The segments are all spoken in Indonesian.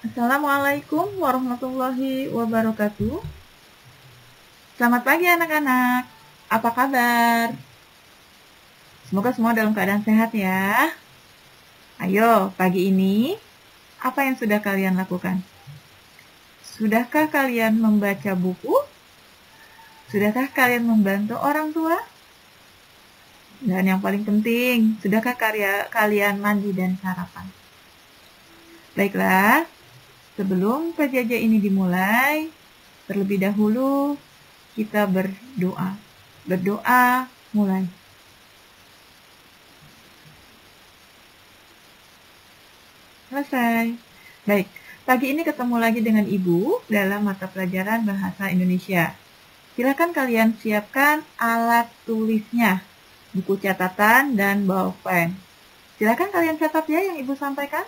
Assalamualaikum warahmatullahi wabarakatuh. Selamat pagi anak-anak. Apa kabar? Semoga semua dalam keadaan sehat ya. Ayo, pagi ini apa yang sudah kalian lakukan? Sudahkah kalian membaca buku? Sudahkah kalian membantu orang tua? Dan yang paling penting, sudahkah kalian mandi dan sarapan? Baiklah, sebelum PJJ ini dimulai, terlebih dahulu kita berdoa. Berdoa mulai. Selesai. Baik, pagi ini ketemu lagi dengan Ibu dalam mata pelajaran Bahasa Indonesia. Silakan kalian siapkan alat tulisnya, buku catatan dan bolpen. Silakan kalian catat ya yang Ibu sampaikan.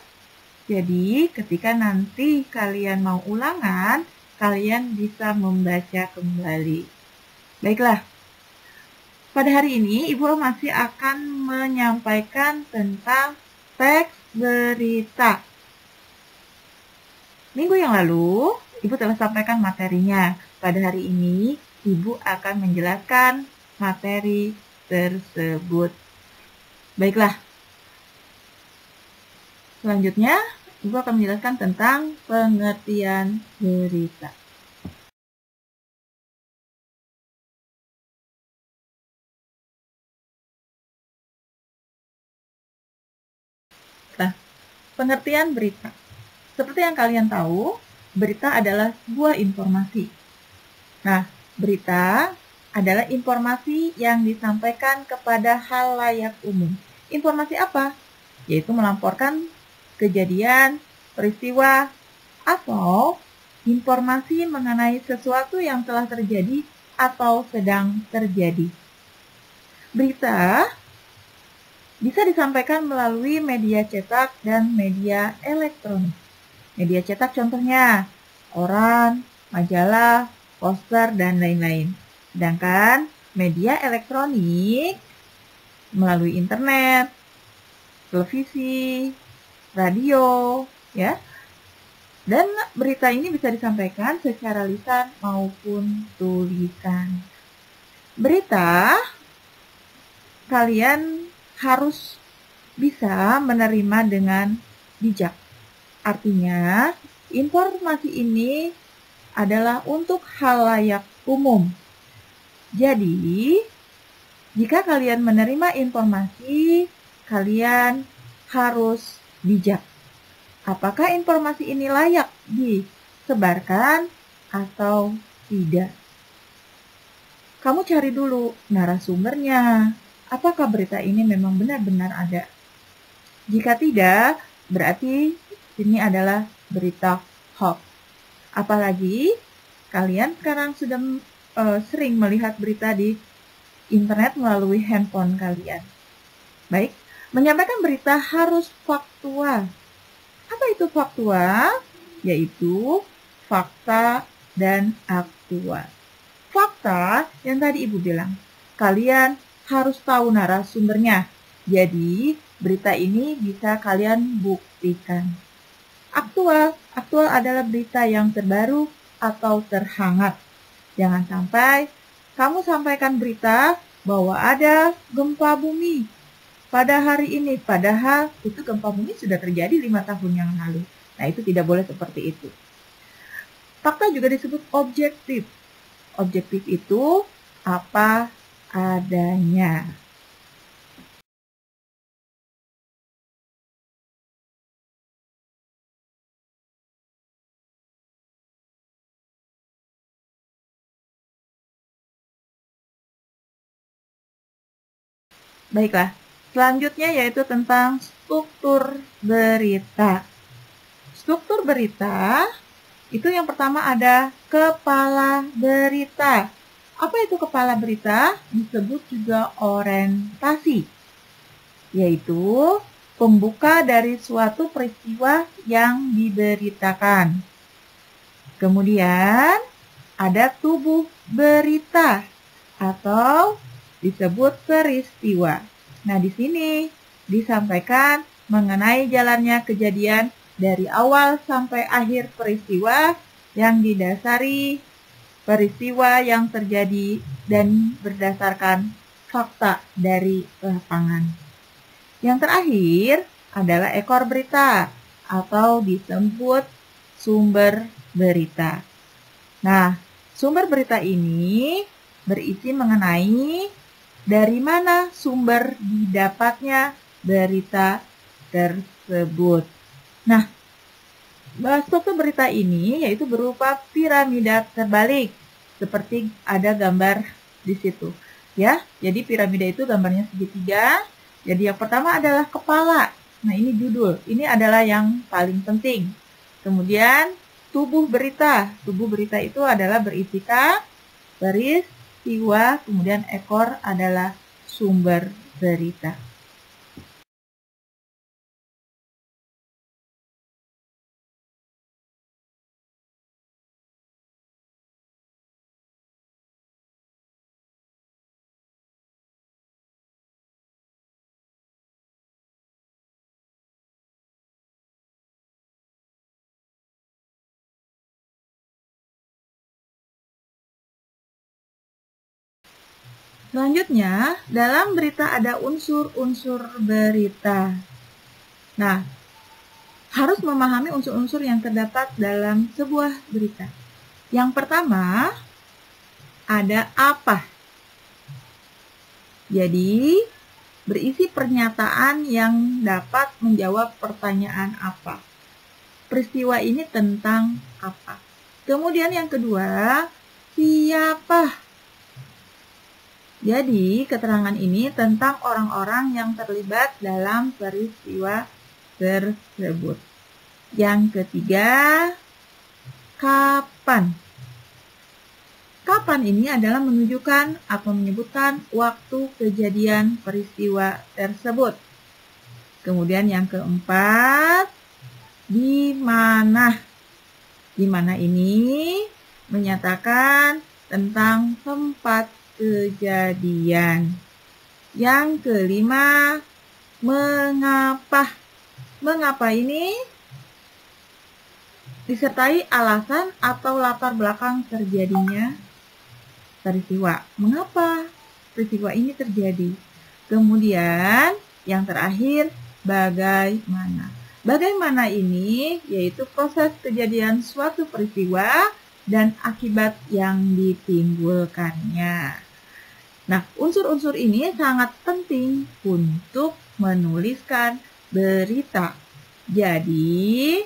Jadi, ketika nanti kalian mau ulangan, kalian bisa membaca kembali. Baiklah, pada hari ini Ibu masih akan menyampaikan tentang teks berita. Minggu yang lalu, Ibu telah sampaikan materinya. Pada hari ini, Ibu akan menjelaskan materi tersebut. Baiklah, selanjutnya, Ibu akan menjelaskan tentang pengertian berita. Nah, pengertian berita. Seperti yang kalian tahu, berita adalah sebuah informasi. Nah, berita adalah informasi yang disampaikan kepada halayak umum. Informasi apa? Yaitu melaporkan kejadian, peristiwa, atau informasi mengenai sesuatu yang telah terjadi atau sedang terjadi. Berita bisa disampaikan melalui media cetak dan media elektronik. Media cetak contohnya koran, majalah, poster, dan lain-lain. Sedangkan media elektronik melalui internet, televisi, radio, ya. Dan berita ini bisa disampaikan secara lisan maupun tulisan. Berita, kalian harus bisa menerima dengan bijak. Artinya, informasi ini adalah untuk halayak umum. Jadi, jika kalian menerima informasi, kalian harus bijak. Apakah informasi ini layak disebarkan atau tidak? Kamu cari dulu narasumbernya. Apakah berita ini memang benar-benar ada? Jika tidak, berarti ini adalah berita hoax. Apalagi kalian sekarang sudah sering melihat berita di internet melalui handphone kalian. Baik, menyampaikan berita harus faktual. Apa itu faktual? Yaitu fakta dan aktual. Fakta yang tadi Ibu bilang, kalian harus tahu narasumbernya. Jadi, berita ini bisa kalian buktikan. Aktual adalah berita yang terbaru atau terhangat. Jangan sampai kamu sampaikan berita bahwa ada gempa bumi pada hari ini, padahal itu gempa bumi sudah terjadi 5 tahun yang lalu. Nah, itu tidak boleh seperti itu. Fakta juga disebut objektif. Objektif itu apa adanya. Baiklah, selanjutnya yaitu tentang struktur berita. Struktur berita, itu yang pertama ada kepala berita. Apa itu kepala berita? Disebut juga orientasi, yaitu pembuka dari suatu peristiwa yang diberitakan. Kemudian ada tubuh berita atau disebut peristiwa. Nah, di sini disampaikan mengenai jalannya kejadian dari awal sampai akhir peristiwa yang didasari peristiwa yang terjadi dan berdasarkan fakta dari lapangan. Yang terakhir adalah ekor berita atau disebut sumber berita. Nah, sumber berita ini berisi mengenai dari mana sumber didapatnya berita tersebut. Nah, struktur berita ini yaitu berupa piramida terbalik, seperti ada gambar di situ. Ya, jadi piramida itu gambarnya segitiga. Jadi yang pertama adalah kepala. Nah, ini judul. Ini adalah yang paling penting. Kemudian tubuh berita. Tubuh berita itu adalah berisikan peristiwa, kemudian ekor adalah sumber berita. Selanjutnya, dalam berita ada unsur-unsur berita. Nah, harus memahami unsur-unsur yang terdapat dalam sebuah berita. Yang pertama, ada apa. Jadi, berisi pernyataan yang dapat menjawab pertanyaan apa. Peristiwa ini tentang apa. Kemudian yang kedua, siapa. Jadi, keterangan ini tentang orang-orang yang terlibat dalam peristiwa tersebut. Yang ketiga, kapan. Kapan ini adalah menunjukkan atau menyebutkan waktu kejadian peristiwa tersebut. Kemudian yang keempat, di mana. Di mana ini menyatakan tentang tempat kejadian. Yang kelima, mengapa. Mengapa ini disertai alasan atau latar belakang terjadinya peristiwa. Mengapa peristiwa ini terjadi? Kemudian yang terakhir, bagaimana. Bagaimana ini yaitu proses kejadian suatu peristiwa dan akibat yang ditimbulkannya. Nah, unsur-unsur ini sangat penting untuk menuliskan berita. Jadi,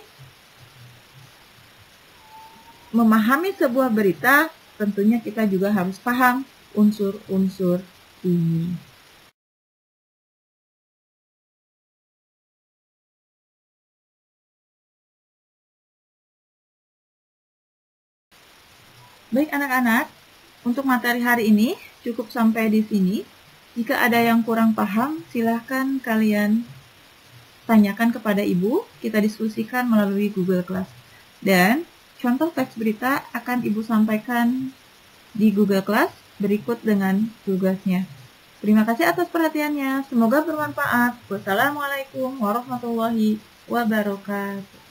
memahami sebuah berita, tentunya kita juga harus paham unsur-unsur ini. Baik anak-anak, untuk materi hari ini cukup sampai di sini. Jika ada yang kurang paham, silahkan kalian tanyakan kepada Ibu. Kita diskusikan melalui Google Class. Dan contoh teks berita akan Ibu sampaikan di Google Class berikut dengan tugasnya. Terima kasih atas perhatiannya. Semoga bermanfaat. Wassalamualaikum warahmatullahi wabarakatuh.